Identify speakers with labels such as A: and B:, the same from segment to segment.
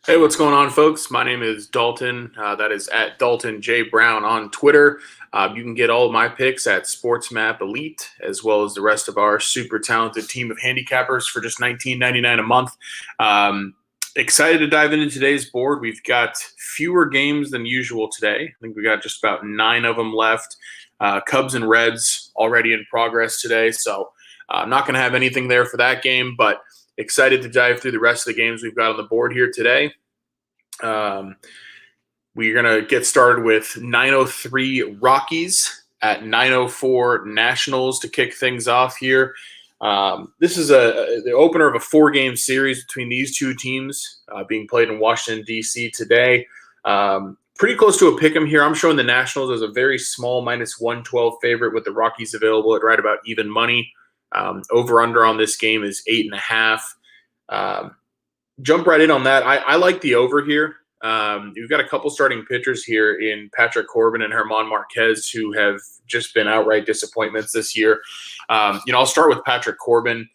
A: Hey, what's going on, folks? My name is Dalton. That is at Dalton J. Brown on Twitter. You can get all of my picks at SportsMap Elite, as well as the rest of our super talented team of handicappers for just $19.99 a month. Excited to dive into today's board. We've got fewer games than usual today. I think we got just about 9 of them left. Cubs and Reds already in progress today, so I'm not going to have anything there for that game, but excited to dive through the rest of the games we've got on the board here today. We're going to get started with 903 Rockies at 904 Nationals to kick things off here. This is the opener of a 4-game series between these two teams being played in Washington, D.C. today. Pretty close to a pick 'em here. I'm showing the Nationals as a very small minus 112 favorite with the Rockies available at right about even money. Over-under on this game is 8.5. Jump right in on that. I like the over here. You've got a couple starting pitchers here in Patrick Corbin and German Marquez who have just been outright disappointments this year. I'll start with Patrick Corbin.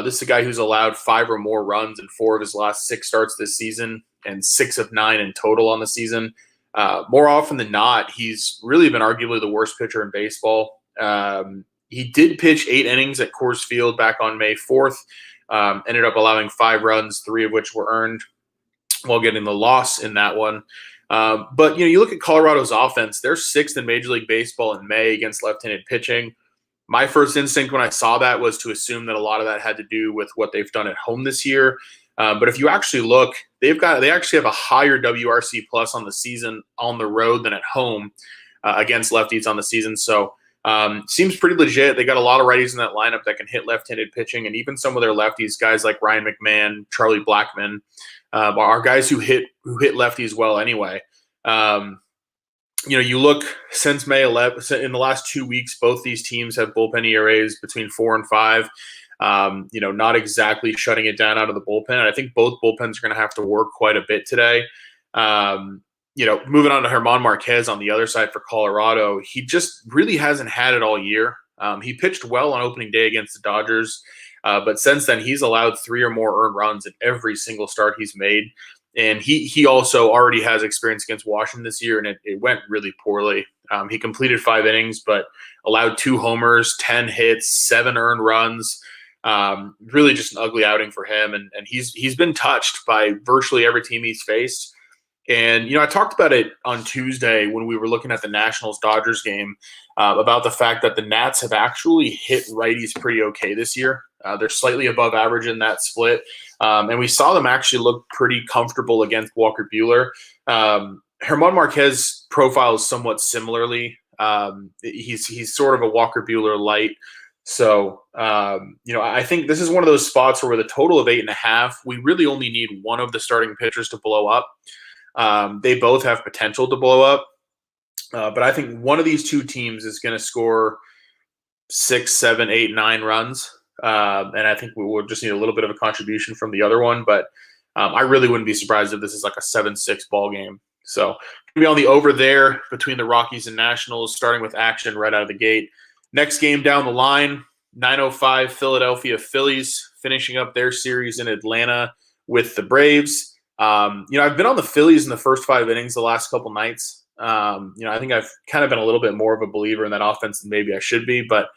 A: This is a guy who's allowed 5 or more runs in 4 of his last 6 starts this season and 6 of 9 in total on the season. More often than not, he's really been arguably the worst pitcher in baseball. He did pitch 8 innings at Coors Field back on May 4th. Ended up allowing 5 runs, 3 of which were earned while getting the loss in that one. But you look at Colorado's offense, they're 6th in Major League Baseball in May against left-handed pitching. My first instinct when I saw that was to assume that a lot of that had to do with what they've done at home this year. But if you actually look, they actually have a higher WRC plus on the season on the road than at home against lefties on the season. So seems pretty legit. They got a lot of righties in that lineup that can hit left-handed pitching, and even some of their lefties, guys like Ryan McMahon, Charlie Blackmon, are guys who hit lefties well anyway. You look since May 11th, in the last 2 weeks, both these teams have bullpen ERAs between 4 and 5. Not exactly shutting it down out of the bullpen. And I think both bullpens are going to have to work quite a bit today. Moving on to German Marquez on the other side for Colorado, he just really hasn't had it all year. He pitched well on opening day against the Dodgers, but since then he's allowed 3 or more earned runs in every single start he's made. And he also already has experience against Washington this year, and it went really poorly. He completed 5 innings, but allowed 2 homers, 10 hits, 7 earned runs. Really just an ugly outing for him, and he's been touched by virtually every team he's faced. And, I talked about it on Tuesday when we were looking at the Nationals-Dodgers game about the fact that the Nats have actually hit righties pretty okay this year. They're slightly above average in that split. And we saw them actually look pretty comfortable against Walker Buehler. German Marquez profiles somewhat similarly. He's sort of a Walker Buehler light. So, I think this is one of those spots where with a total of 8.5, we really only need one of the starting pitchers to blow up. They both have potential to blow up. But I think one of these two teams is going to score 6, 7, 8, 9 runs. And I think we will just need a little bit of a contribution from the other one. But I really wouldn't be surprised if this is like a 7-6 ball game. So going to be on the over there between the Rockies and Nationals, starting with action right out of the gate. Next game down the line, 905 Philadelphia Phillies finishing up their series in Atlanta with the Braves. I've been on the Phillies in the first 5 innings the last couple nights. I think I've kind of been a little bit more of a believer in that offense than maybe I should be. But,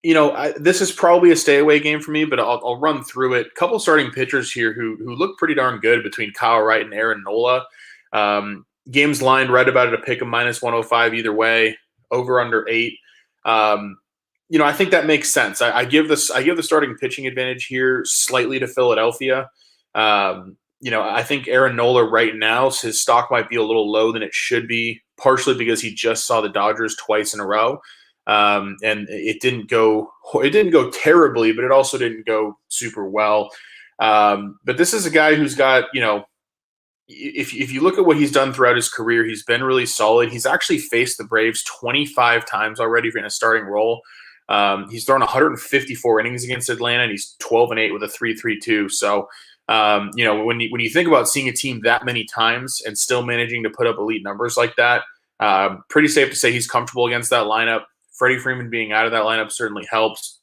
A: this is probably a stay away game for me, but I'll run through it. A couple starting pitchers here who look pretty darn good between Kyle Wright and Aaron Nola. Games lined right about at a pick of minus 105 either way, over under 8. I think that makes sense. I give the starting pitching advantage here slightly to Philadelphia. I think Aaron Nola right now, his stock might be a little low than it should be, partially because he just saw the Dodgers twice in a row. And it didn't go terribly, but it also didn't go super well. But this is a guy who's got, if you look at what he's done throughout his career, he's been really solid. He's actually faced the Braves 25 times already in a starting role. He's thrown 154 innings against Atlanta, and he's 12-8 with a 3.32. So, when you think about seeing a team that many times and still managing to put up elite numbers like that, pretty safe to say he's comfortable against that lineup. Freddie Freeman being out of that lineup certainly helps.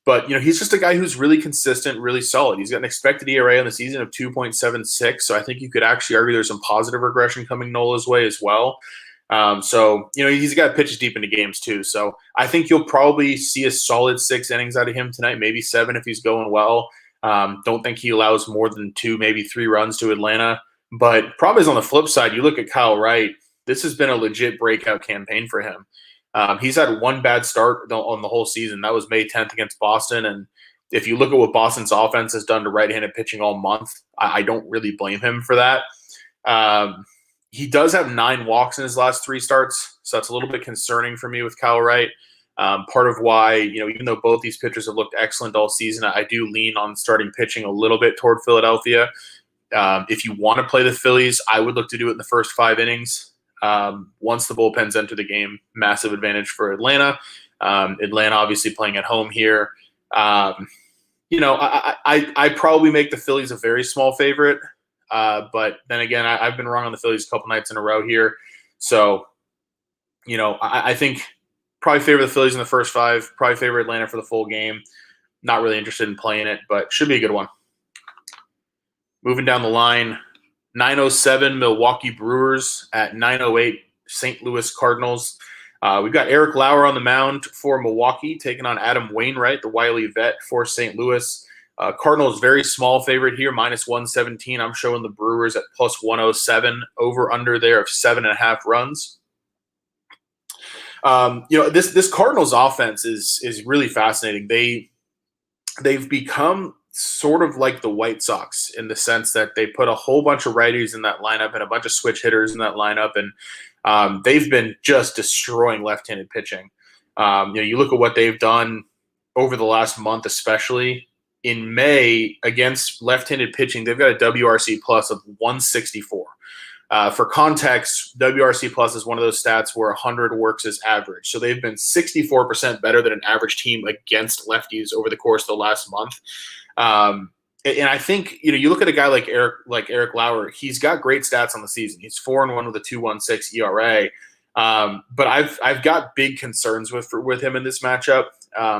A: But, he's just a guy who's really consistent, really solid. He's got an expected ERA on the season of 2.76. So I think you could actually argue there's some positive regression coming Nola's way as well. He's got pitches deep into games too. So I think you'll probably see a solid 6 innings out of him tonight, maybe 7 if he's going well. Don't think he allows more than 2, maybe 3 runs to Atlanta. But probably is on the flip side. You look at Kyle Wright. This has been a legit breakout campaign for him. He's had one bad start on the whole season. That was May 10th against Boston. And if you look at what Boston's offense has done to right-handed pitching all month, I don't really blame him for that. He does have 9 walks in his last 3 starts, so that's a little bit concerning for me with Kyle Wright. Part of why, even though both these pitchers have looked excellent all season, I do lean on starting pitching a little bit toward Philadelphia. If you want to play the Phillies, I would look to do it in the first 5 innings. Once the bullpens enter the game, massive advantage for Atlanta. Atlanta obviously playing at home here. I probably make the Phillies a very small favorite. But then again, I've been wrong on the Phillies a couple nights in a row here. So, I think probably favor the Phillies in the first 5, probably favor Atlanta for the full game. Not really interested in playing it, but should be a good one. Moving down the line, 907 Milwaukee Brewers at 908 St. Louis Cardinals. We've got Eric Lauer on the mound for Milwaukee, taking on Adam Wainwright, the wily vet for St. Louis. Cardinals very small favorite here, -117. I'm showing the Brewers at +107, over under there of 7.5 runs. This Cardinals offense is really fascinating. They've become sort of like the White Sox in the sense that they put a whole bunch of righties in that lineup and a bunch of switch hitters in that lineup, and they've been just destroying left-handed pitching. You look at what they've done over the last month, especially in May against left-handed pitching. They've got a WRC plus of 164. For context, WRC plus is one of those stats where 100 works as average. So they've been 64% better than an average team against lefties over the course of the last month. And I think, you look at a guy like Eric Lauer, he's got great stats on the season. He's 4-1 with a 2.16 ERA. But I've got big concerns with him in this matchup.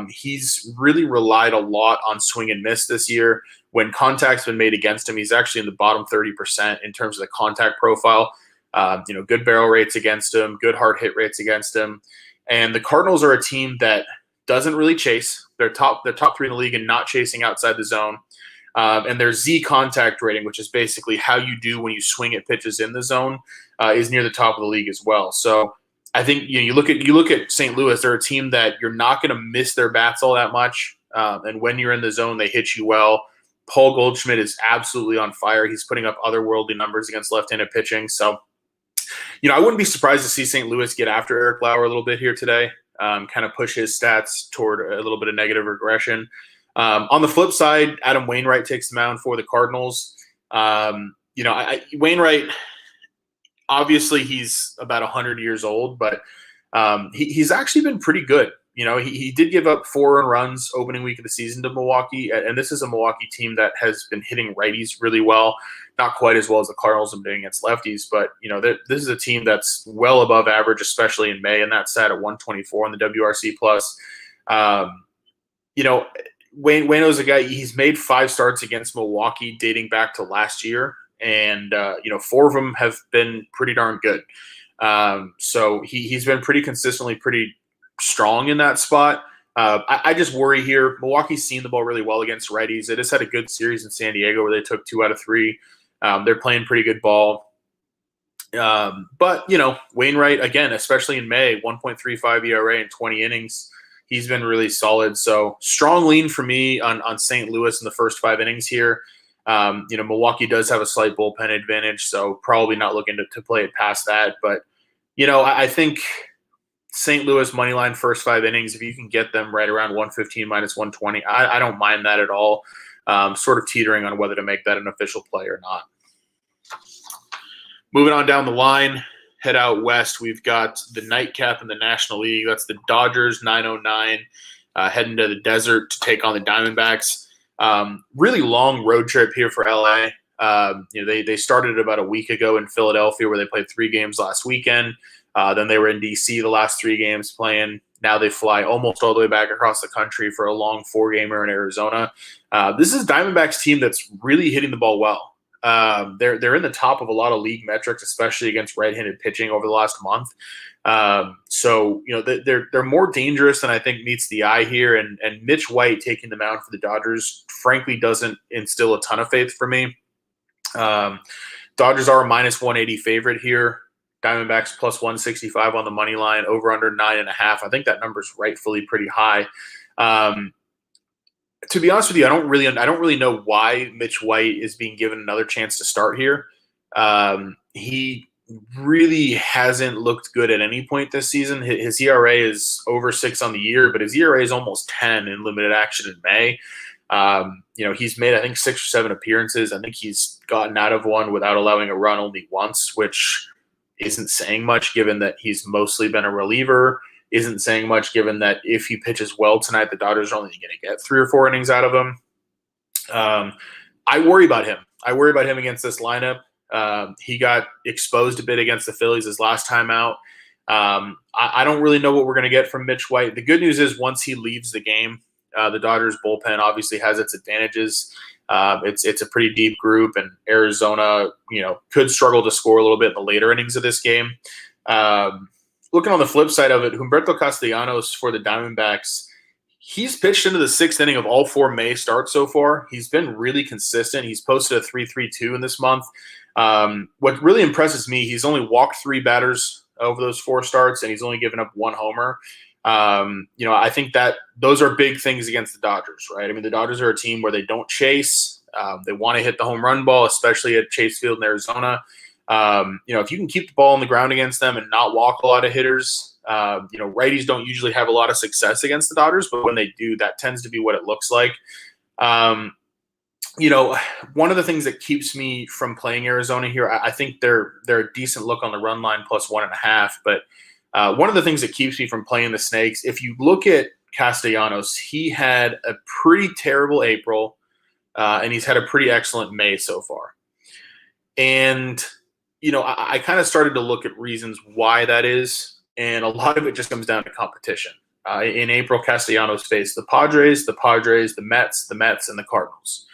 A: He's really relied a lot on swing and miss this year. When contact's been made against him, he's actually in the bottom 30% in terms of the contact profile. Good barrel rates against him, good hard hit rates against him. And the Cardinals are a team that doesn't really chase. They're top 3 in the league in not chasing outside the zone. And their Z contact rating, which is basically how you do when you swing at pitches in the zone, is near the top of the league as well. So I think you look at St. Louis, they're a team that you're not going to miss their bats all that much. And when you're in the zone, they hit you well. Paul Goldschmidt is absolutely on fire. He's putting up otherworldly numbers against left-handed pitching. So, I wouldn't be surprised to see St. Louis get after Eric Lauer a little bit here today, kind of push his stats toward a little bit of negative regression. On the flip side, Adam Wainwright takes the mound for the Cardinals. Wainwright, obviously he's about 100 years old, but he's actually been pretty good. He did give up 4 earned runs opening week of the season to Milwaukee, and this is a Milwaukee team that has been hitting righties really well, not quite as well as the Cardinals have been doing against lefties, but this is a team that's well above average, especially in May, and that's sat at 124 on the WRC plus. Waino's a guy, he's made 5 starts against Milwaukee dating back to last year, and 4 of them have been pretty darn good. So he's been pretty consistently pretty strong in that spot. I just worry here. Milwaukee's seen the ball really well against righties. They just had a good series in San Diego where they took 2 out of 3. They're playing pretty good ball. But Wainwright, again, especially in May, 1.35 ERA in 20 innings. He's been really solid. So strong lean for me on St. Louis in the first 5 innings here. Milwaukee does have a slight bullpen advantage, so probably not looking to play it past that. But, I think St. Louis money line first 5 innings, if you can get them right around 115 -120, I don't mind that at all. Sort of teetering on whether to make that an official play or not. Moving on down the line, head out west, we've got the nightcap in the National League. That's the Dodgers, 909, heading to the desert to take on the Diamondbacks. Really long road trip here for LA. They started about a week ago in Philadelphia where they played 3 games last weekend. Then they were in DC the last 3 games playing. Now they fly almost all the way back across the country for a long 4-gamer in Arizona. This is Diamondbacks team that's really hitting the ball well. They're in the top of a lot of league metrics, especially against right-handed pitching over the last month. So they're more dangerous than I think meets the eye here. And Mitch White taking the mound for the Dodgers, frankly, doesn't instill a ton of faith for me. Dodgers are a -180 favorite here. Diamondbacks +165 on the money line, over under 9.5. I think that number is rightfully pretty high. To be honest with you, I don't really know why Mitch White is being given another chance to start here. He really hasn't looked good at any point this season. His ERA is over 6 on the year, but his ERA is almost 10 in limited action in May. He's made, I think, 6 or 7 appearances. I think he's gotten out of one without allowing a run only once, which isn't saying much given that he's mostly been a reliever. Isn't saying much given that if he pitches well tonight, the Dodgers are only going to get 3 or 4 innings out of him. I worry about him. I worry about him against this lineup. He got exposed a bit against the Phillies his last time out. I don't really know what we're going to get from Mitch White. The good news is once he leaves the game, the Dodgers bullpen obviously has its advantages. It's a pretty deep group, and Arizona, could struggle to score a little bit in the later innings of this game. Looking on the flip side of it, Humberto Castellanos for the Diamondbacks, he's pitched into the 6th inning of all 4 May starts so far. He's been really consistent. He's posted a 3.32 in this month. What really impresses me, he's only walked 3 batters over those 4 starts, and he's only given up 1 homer. I think that those are big things against the Dodgers, right? I mean, the Dodgers are a team where they don't chase. They want to hit the home run ball, especially at Chase Field in Arizona. If you can keep the ball on the ground against them and not walk a lot of hitters, righties don't usually have a lot of success against the Dodgers, but when they do, that tends to be what it looks like. One of the things that keeps me from playing Arizona here, I think they're a decent look on the run line +1.5, but one of the things that keeps me from playing the Snakes, if you look at Castellanos, he had a pretty terrible April, and he's had a pretty excellent May so far. And I kind of started to look at reasons why that is, and a lot of it just comes down to competition. In April, Castellanos faced the Padres, the Mets, and the Cardinals.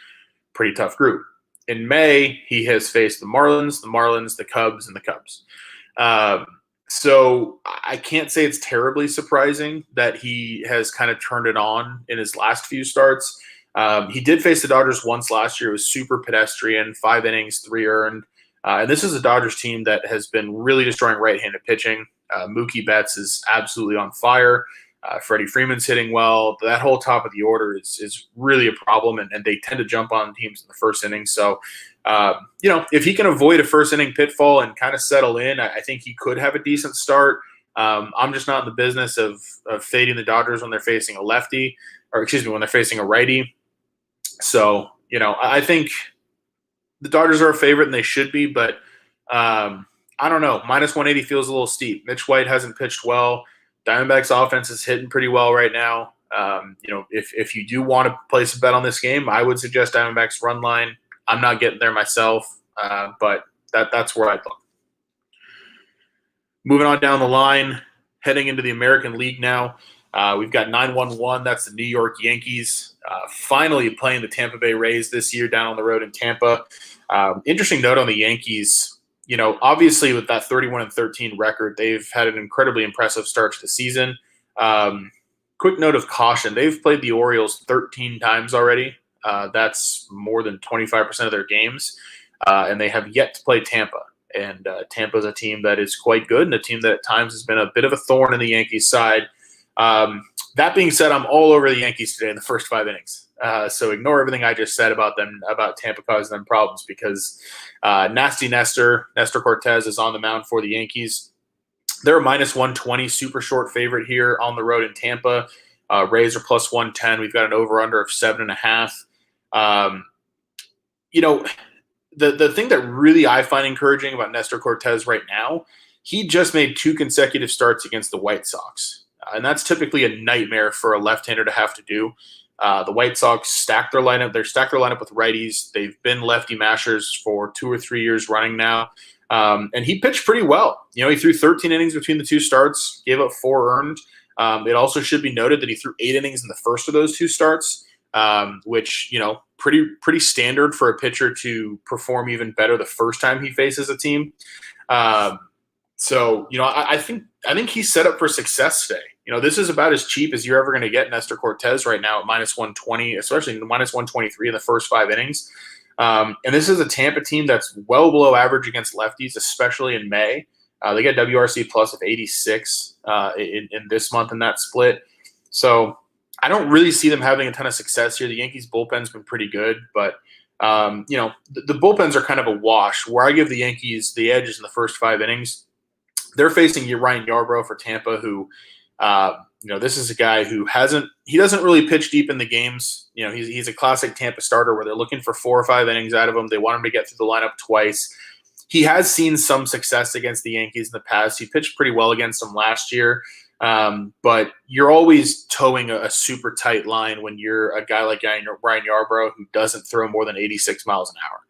A: Pretty tough group. In May, he has faced the Marlins, the Cubs, and the Cubs. So I can't say it's terribly surprising that he has kind of turned it on in his last few starts. He did face the Dodgers once last year. It was super pedestrian, 5 innings, 3 earned. And this is a Dodgers team that has been really destroying right-handed pitching. Mookie Betts is absolutely on fire. Freddie Freeman's hitting well. That whole top of the order is really a problem, and they tend to jump on teams in the first inning. So, if he can avoid a first-inning pitfall and kind of settle in, I think he could have a decent start. I'm just not in the business of fading the Dodgers when they're facing a lefty, when they're facing a righty. So, I think the Dodgers are a favorite, and they should be, but I don't know. -180 feels a little steep. Mitch White hasn't pitched well. Diamondbacks offense is hitting pretty well right now. If you do want to place a bet on this game, I would suggest Diamondbacks run line. I'm not getting there myself, but that's where I'd look. Moving on down the line, heading into the American League now. We've got 9-1-1. That's the New York Yankees finally playing the Tampa Bay Rays this year down on the road in Tampa. Interesting note on the Yankees. Obviously with that 31-13 record, they've had an incredibly impressive start to the season. Quick note of caution. They've played the Orioles 13 times already. That's more than 25% of their games. And they have yet to play Tampa. And Tampa's a team that is quite good and a team that at times has been a bit of a thorn in the Yankees' side. That being said, I'm all over the Yankees today in the first 5 innings. So ignore everything I just said about them, about Tampa causing them problems, because Nasty Nestor Cortez is on the mound for the Yankees. They're a -120 super short favorite here on the road in Tampa. Rays are +110. We've got an over-under of 7.5. The thing that really I find encouraging about Nestor Cortez right now, he just made 2 consecutive starts against the White Sox. And that's typically a nightmare for a left-hander to have to do. The White Sox stack their lineup. They're stacked their lineup with righties. They've been lefty mashers for 2 or 3 years running now. And he pitched pretty well. He threw 13 innings between the 2 starts, gave up 4 earned. It also should be noted that he threw 8 innings in the first of those 2 starts, which, pretty standard for a pitcher to perform even better the first time he faces a team. I think he's set up for success today. This is about as cheap as you're ever going to get Nestor Cortes right now at -120, especially -123 in the first 5 innings. And this is a Tampa team that's well below average against lefties, especially in May. They get WRC plus of 86 in this month in that split. So I don't really see them having a ton of success here. The Yankees bullpen's been pretty good, but the bullpens are kind of a wash. Where I give the Yankees the edge is in the first 5 innings. They're facing Ryan Yarbrough for Tampa, who, this is a guy who doesn't really pitch deep in the games. He's a classic Tampa starter where they're looking for 4 or 5 innings out of him. They want him to get through the lineup twice. He has seen some success against the Yankees in the past. He pitched pretty well against them last year. But you're always towing a super tight line when you're a guy like Ryan Yarbrough who doesn't throw more than 86 miles an hour.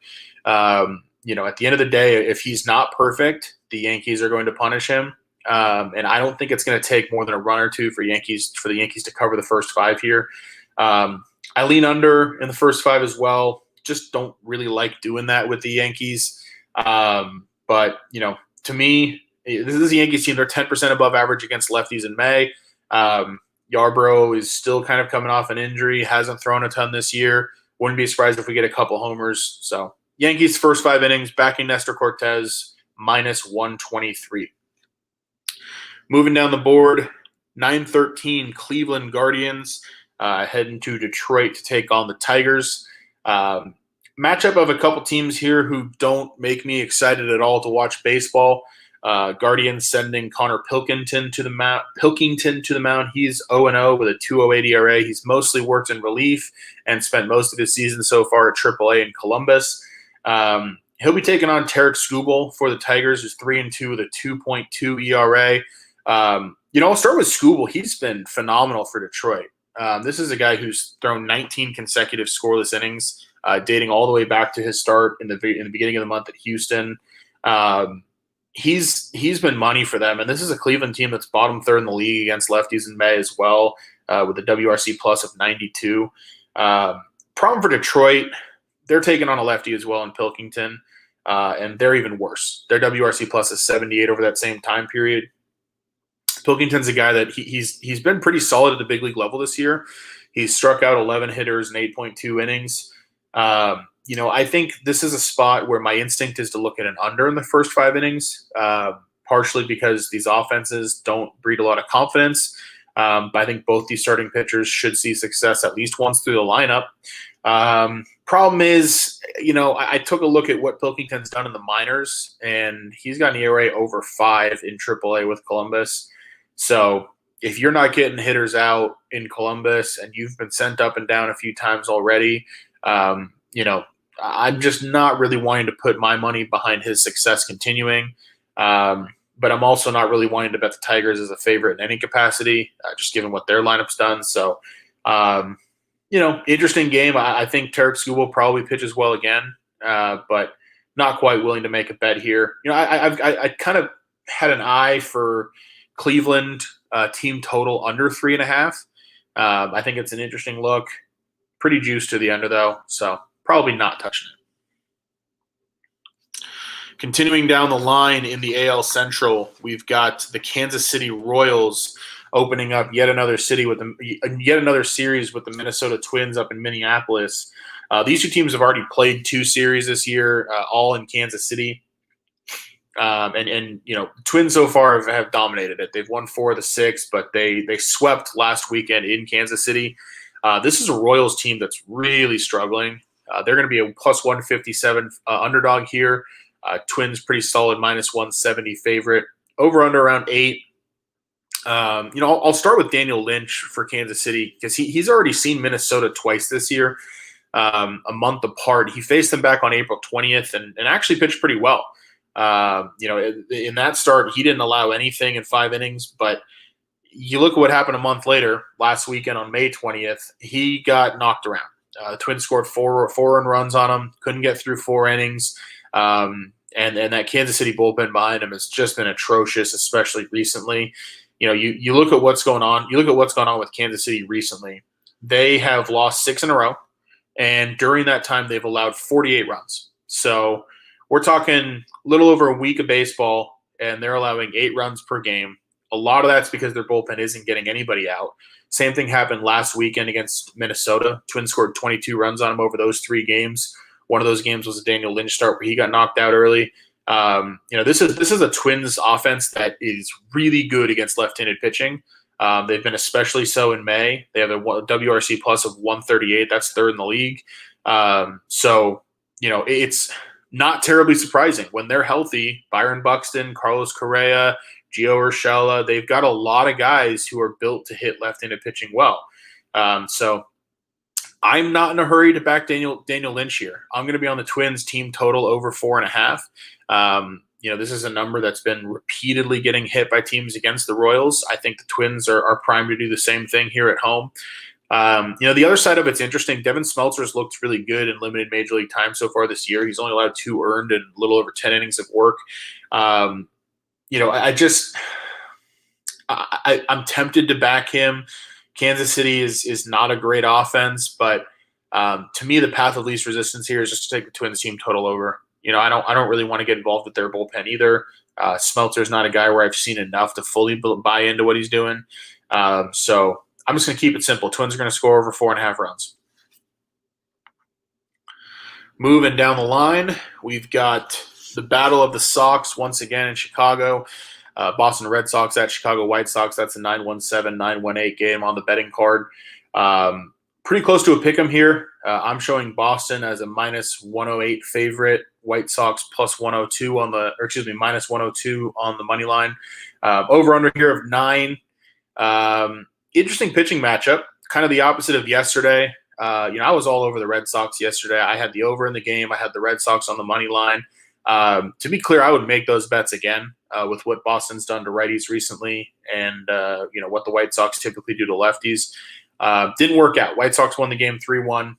A: At the end of the day, if he's not perfect, the Yankees are going to punish him. And I don't think it's going to take more than a run or two for the Yankees to cover the first 5 here. I lean under in the first 5 as well. Just don't really like doing that with the Yankees. But to me, this is the Yankees team. They're 10% above average against lefties in May. Yarbrough is still kind of coming off an injury, hasn't thrown a ton this year. Wouldn't be surprised if we get a couple homers. So Yankees first 5 innings, backing Nestor Cortes, -123. Moving down the board, 9-13 Cleveland Guardians heading to Detroit to take on the Tigers. Matchup of a couple teams here who don't make me excited at all to watch baseball. Guardians sending Connor Pilkington to the mound. He's 0-0 with a 2.08 ERA. He's mostly worked in relief and spent most of his season so far at AAA in Columbus. He'll be taking on Tarik Skubal for the Tigers, who's 3-2 with a 2.2 ERA. I'll start with Skubal. He's been phenomenal for Detroit. This is a guy who's thrown 19 consecutive scoreless innings, dating all the way back to his start in the beginning of the month at Houston. He's been money for them, and this is a Cleveland team that's bottom 3rd in the league against lefties in May as well, with a WRC plus of 92. Problem for Detroit, they're taking on a lefty as well in Pilkington, and they're even worse. Their WRC plus is 78 over that same time period. Pilkington's a guy that he's been pretty solid at the big league level this year. He's struck out 11 hitters in 8.2 innings. I think this is a spot where my instinct is to look at an under in the first 5 innings, partially because these offenses don't breed a lot of confidence. But I think both these starting pitchers should see success at least once through the lineup. Problem is, I took a look at what Pilkington's done in the minors, and he's got an ERA over 5 in AAA with Columbus. So if you're not getting hitters out in Columbus and you've been sent up and down a few times already, I'm just not really wanting to put my money behind his success continuing. But I'm also not really wanting to bet the Tigers as a favorite in any capacity, just given what their lineup's done. So, interesting game. I think Tarik Skubal probably pitches well again, but not quite willing to make a bet here. I kind of had an eye for Cleveland team total under 3.5. I think it's an interesting look. Pretty juiced to the under, though, so probably not touching it. Continuing down the line in the AL Central, we've got the Kansas City Royals opening up yet another series with the Minnesota Twins up in Minneapolis. These two teams have already played 2 series this year, all in Kansas City. Twins so far have dominated it. They've won 4 of the 6, but they swept last weekend in Kansas City. This is a Royals team that's really struggling. They're going to be a plus 157 underdog here. Twins pretty solid minus 170 favorite. Over under around 8. I'll start with Daniel Lynch for Kansas City because he's already seen Minnesota twice this year, a month apart. He faced them back on April 20th and actually pitched pretty well. In that start, he didn't allow anything in 5 innings, but you look at what happened a month later, last weekend on May 20th, he got knocked around. The Twins scored 4 earned runs on him, couldn't get through 4 innings. And that Kansas City bullpen behind him has just been atrocious, especially recently. You look at what's going on. You look at what's gone on with Kansas City recently. They have lost 6 in a row, and during that time, they've allowed 48 runs. So we're talking a little over a week of baseball, and they're allowing 8 runs per game. A lot of that's because their bullpen isn't getting anybody out. Same thing happened last weekend against Minnesota. Twins scored 22 runs on them over those 3 games. One of those games was a Daniel Lynch start where he got knocked out early. This is a Twins offense that is really good against left-handed pitching. They've been especially so in May. They have a WRC plus of 138. That's 3rd in the league. It's not terribly surprising. When they're healthy, Byron Buxton, Carlos Correa, Gio Urshela, they've got a lot of guys who are built to hit left-handed pitching well. So I'm not in a hurry to back Daniel Lynch here. I'm going to be on the Twins team total over 4.5. This is a number that's been repeatedly getting hit by teams against the Royals. I think the Twins are primed to do the same thing here at home. The other side of it's interesting. Devin Smeltzer's looked really good in limited major league time so far this year. He's only allowed 2 earned and a little over 10 innings of work. I'm tempted to back him. Kansas City is not a great offense, but to me, the path of least resistance here is just to take the Twins team total over. I don't really want to get involved with their bullpen either. Smeltzer's not a guy where I've seen enough to fully buy into what he's doing. So I'm just going to keep it simple. Twins are going to score over 4.5 runs. Moving down the line, we've got the Battle of the Sox once again in Chicago. Boston Red Sox at Chicago White Sox. That's a 9-1-7, 9-1-8 game on the betting card. Pretty close to a pick'em here. I'm showing Boston as a -108 favorite. White Sox +102 minus 102 on the money line. Over under here of 9. Interesting pitching matchup. Kind of the opposite of yesterday. I was all over the Red Sox yesterday. I had the over in the game. I had the Red Sox on the money line. To be clear, I would make those bets again with what Boston's done to righties recently and what the White Sox typically do to lefties. Didn't work out. White Sox won the game 3-1.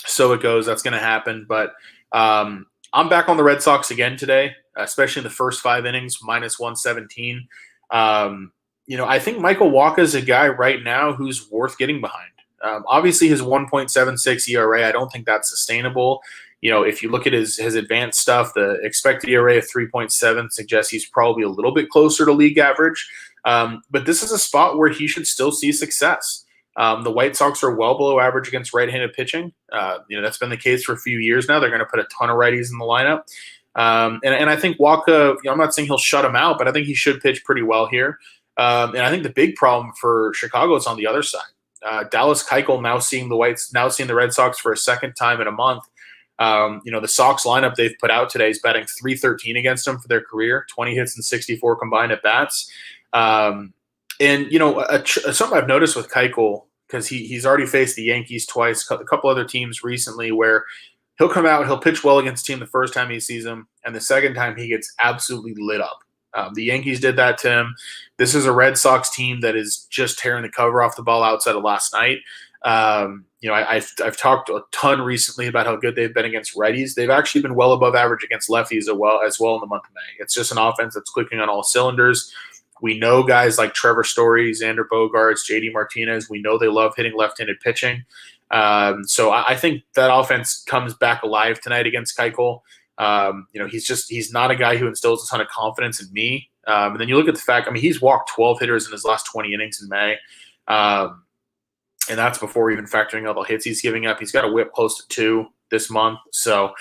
A: So it goes. That's going to happen. But I'm back on the Red Sox again today, especially in the first 5 innings, -117. I think Michael Wacha is a guy right now who's worth getting behind. Obviously, his 1.76 ERA, I don't think that's sustainable. If you look at his advanced stuff, the expected ERA of 3.7 suggests he's probably a little bit closer to league average. But this is a spot where he should still see success. The White Sox are well below average against right-handed pitching. That's been the case for a few years now. They're going to put a ton of righties in the lineup. And I think Wacha, I'm not saying he'll shut him out, but I think he should pitch pretty well here. And I think the big problem for Chicago is on the other side. Dallas Keuchel now seeing the Red Sox for a second time in a month. The Sox lineup they've put out today is batting .313 against them for their career, 20 hits and 64 combined at bats. Something I've noticed with Keuchel, because he's already faced the Yankees twice, a couple other teams recently, where he'll come out, he'll pitch well against a team the first time he sees them, and the second time he gets absolutely lit up. The Yankees did that to him. This is a Red Sox team that is just tearing the cover off the ball outside of last night. I've talked a ton recently about how good they've been against righties. They've actually been well above average against lefties as well in the month of May. It's just an offense that's clicking on all cylinders. We know guys like Trevor Story, Xander Bogaerts, JD Martinez. We know they love hitting left-handed pitching. So I think that offense comes back alive tonight against Keuchel. He's not a guy who instills a ton of confidence in me. And then you look at the fact, he's walked 12 hitters in his last 20 innings in May. And that's before even factoring all the hits he's giving up. He's got a whip close to 2 this month. So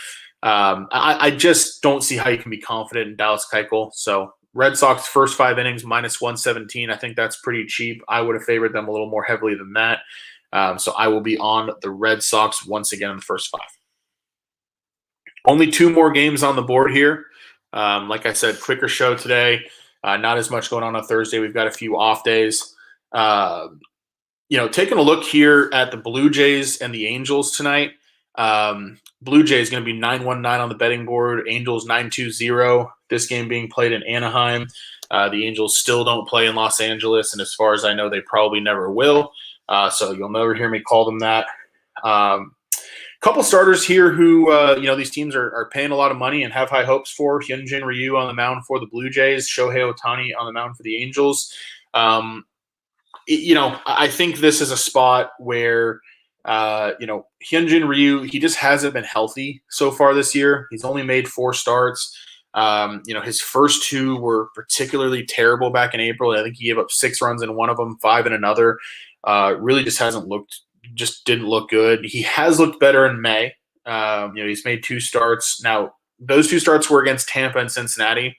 A: I just don't see how you can be confident in Dallas Keuchel. So Red Sox first 5 innings -117. I think that's pretty cheap. I would have favored them a little more heavily than that. So I will be on the Red Sox once again in the first 5. Only 2 more games on the board here. Like I said, quicker show today. Not as much going on Thursday. We've got a few off days. Taking a look here at the Blue Jays and the Angels tonight. Blue Jays going to be 9-1-9 on the betting board. Angels 9-2-0. This game being played in Anaheim. The Angels still don't play in Los Angeles, and as far as I know, they probably never will. So you'll never hear me call them that. Couple starters here who, these teams are paying a lot of money and have high hopes for. Hyunjin Ryu on the mound for the Blue Jays. Shohei Ohtani on the mound for the Angels. Um, I think this is a spot where, Hyunjin Ryu, he just hasn't been healthy so far this year. He's only made 4 starts. His first 2 were particularly terrible back in April. I think he gave up 6 runs in one of them, 5 in another. Really just didn't look good. He has looked better in May. He's made 2 starts. Now, those 2 starts were against Tampa and Cincinnati.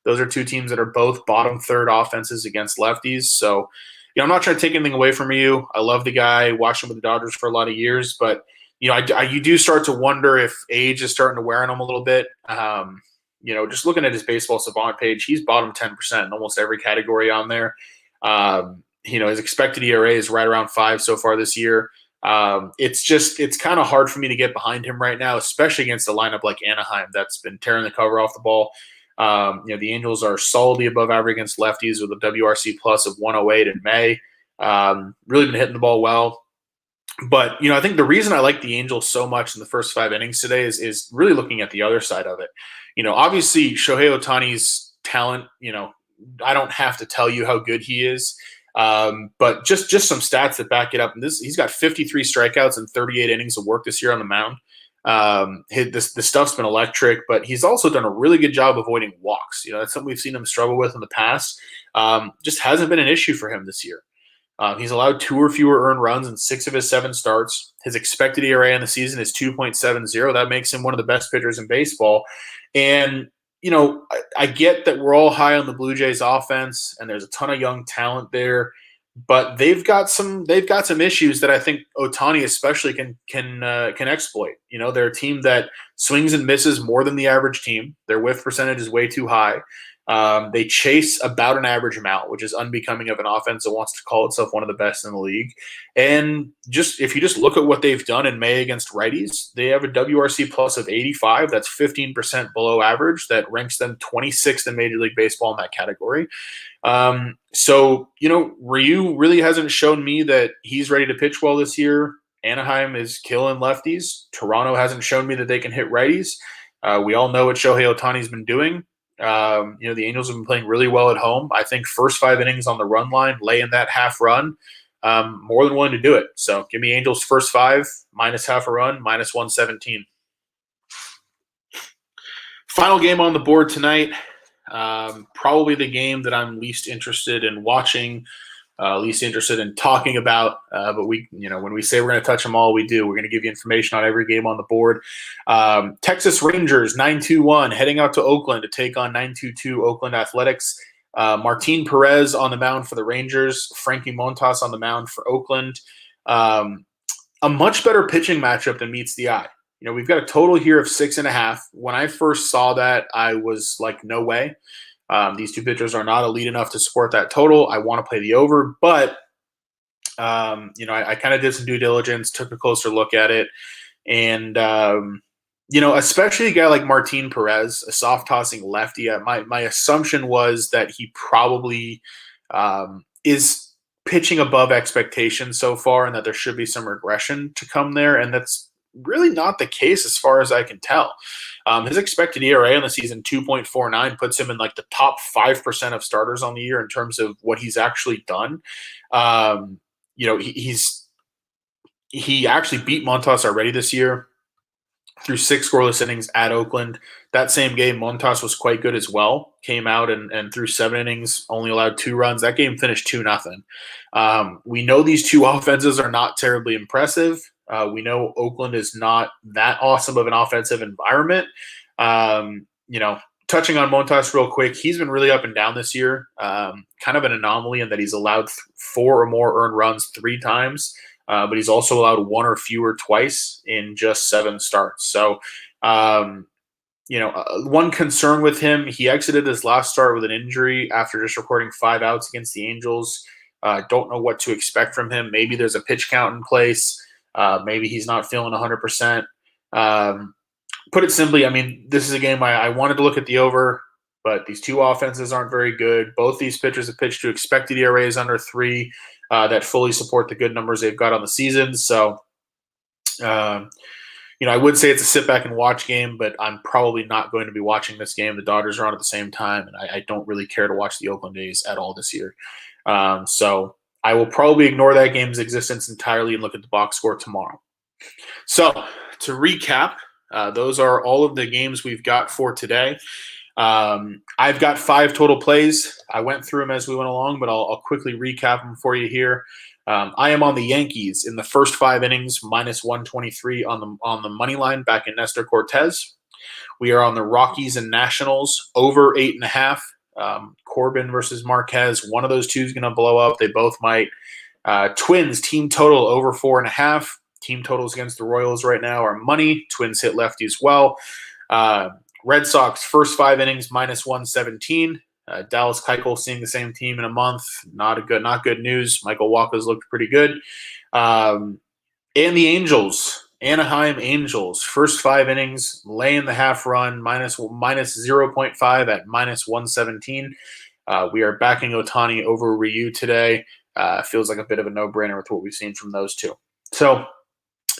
A: Those are 2 teams that are both bottom third offenses against lefties. So, I'm not trying to take anything away from you. I love the guy. Watched him with the Dodgers for a lot of years, but you do start to wonder if age is starting to wear on him a little bit. Just looking at his baseball savant page, he's bottom 10% in almost every category on there. His expected ERA is right around 5 so far this year. It's kind of hard for me to get behind him right now, especially against a lineup like Anaheim that's been tearing the cover off the ball. The Angels are solidly above average against lefties with a WRC plus of 108 in May. Really been hitting the ball well. But, I think the reason I like the Angels so much in the first 5 innings today is really looking at the other side of it. Obviously Shohei Ohtani's talent, I don't have to tell you how good he is. But just some stats that back it up. And he's got 53 strikeouts and 38 innings of work this year on the mound. The stuff's been electric, but he's also done a really good job avoiding walks. That's something we've seen him struggle with in the past. Just hasn't been an issue for him this year. He's allowed 2 or fewer earned runs in 6 of his 7 starts. His expected ERA in the season is 2.70. That makes him one of the best pitchers in baseball. And, I get that we're all high on the Blue Jays offense and there's a ton of young talent there, but they've got some issues that I think Ohtani especially can exploit. They're a team that swings and misses more than the average team. Their whiff percentage is way too high. They chase about an average amount, which is unbecoming of an offense that wants to call itself one of the best in the league. And if you just look at what they've done in May against righties, they have a WRC plus of 85. That's 15% below average. That ranks them 26th in Major League Baseball in that category. Ryu really hasn't shown me that he's ready to pitch well this year. Anaheim is killing lefties. Toronto hasn't shown me that they can hit righties. We all know what Shohei Ohtani's been doing. The Angels have been playing really well at home. I think first 5 innings on the run line, laying that half run, more than willing to do it. So give me Angels first 5, minus half a run, minus 117. Final game on the board tonight. Probably the game that I'm least interested in watching, least interested in talking about. But when we say we're going to touch them all, we do. We're going to give you information on every game on the board. Texas Rangers 9-2-1 heading out to Oakland to take on 9-2-2 Oakland Athletics. Martin Perez on the mound for the Rangers. Frankie Montas on the mound for Oakland. A much better pitching matchup than meets the eye. We've got a total here of 6.5. When I first saw that, I was like, no way. These 2 pitchers are not elite enough to support that total. I want to play the over, but I kind of did some due diligence, took a closer look at it, and especially a guy like Martin Perez, a soft tossing lefty. My assumption was that he probably is pitching above expectations so far, and that there should be some regression to come there, and that's really not the case as far as I can tell. His expected ERA on the season, 2.49, puts him in like the top 5% of starters on the year in terms of what he's actually done. He actually beat Montas already this year through 6 scoreless innings at Oakland. That same game, Montas was quite good as well. Came out and through 7 innings, only allowed 2 runs. That game finished 2-0. We know these 2 offenses are not terribly impressive. We know Oakland is not that awesome of an offensive environment. Touching on Montas real quick, he's been really up and down this year. Kind of an anomaly in that he's allowed 4 or more earned runs 3 times, but he's also allowed 1 or fewer twice in just 7 starts. So, one concern with him, he exited his last start with an injury after just recording 5 outs against the Angels. Don't know what to expect from him. Maybe there's a pitch count in place. Maybe he's not feeling 100%. Put it simply, this is a game I wanted to look at the over, but these 2 offenses aren't very good. Both these pitchers have pitched to expected ERAs under 3 that fully support the good numbers they've got on the season. So, I would say it's a sit back and watch game, but I'm probably not going to be watching this game. The Dodgers are on at the same time, and I don't really care to watch the Oakland A's at all this year. So I will probably ignore that game's existence entirely and look at the box score tomorrow. So to recap, those are all of the games we've got for today. I've got 5 total plays. I went through them as we went along, but I'll quickly recap them for you here. I am on the Yankees in the first 5 innings, minus 123 on the money line back in Nestor Cortez. We are on the Rockies and Nationals over 8.5. Corbin versus Marquez. One of those two is going to blow up. They both might. Twins team total over 4.5. Team totals against the Royals right now are money. Twins hit lefty as well. Red Sox first 5 innings minus 117. Dallas Keuchel seeing the same team in a month. Not good news. Michael Wacha's looked pretty good. And the Angels, Anaheim Angels, first 5 innings, laying the half run, minus 0.5 at minus 117. We are backing Ohtani over Ryu today. Feels like a bit of a no-brainer with what we've seen from those two. So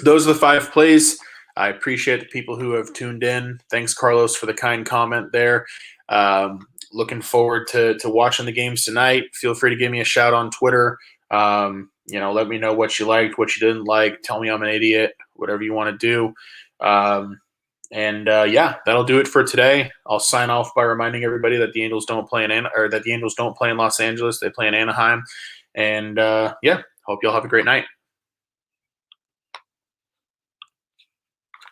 A: those are the 5 plays. I appreciate the people who have tuned in. Thanks, Carlos, for the kind comment there. Looking forward to watching the games tonight. Feel free to give me a shout on Twitter. Let me know what you liked, what you didn't like. Tell me I'm an idiot, whatever you want to do. That'll do it for today. I'll sign off by reminding everybody that the Angels don't play in Los Angeles. They play in Anaheim. And hope y'all have a great night.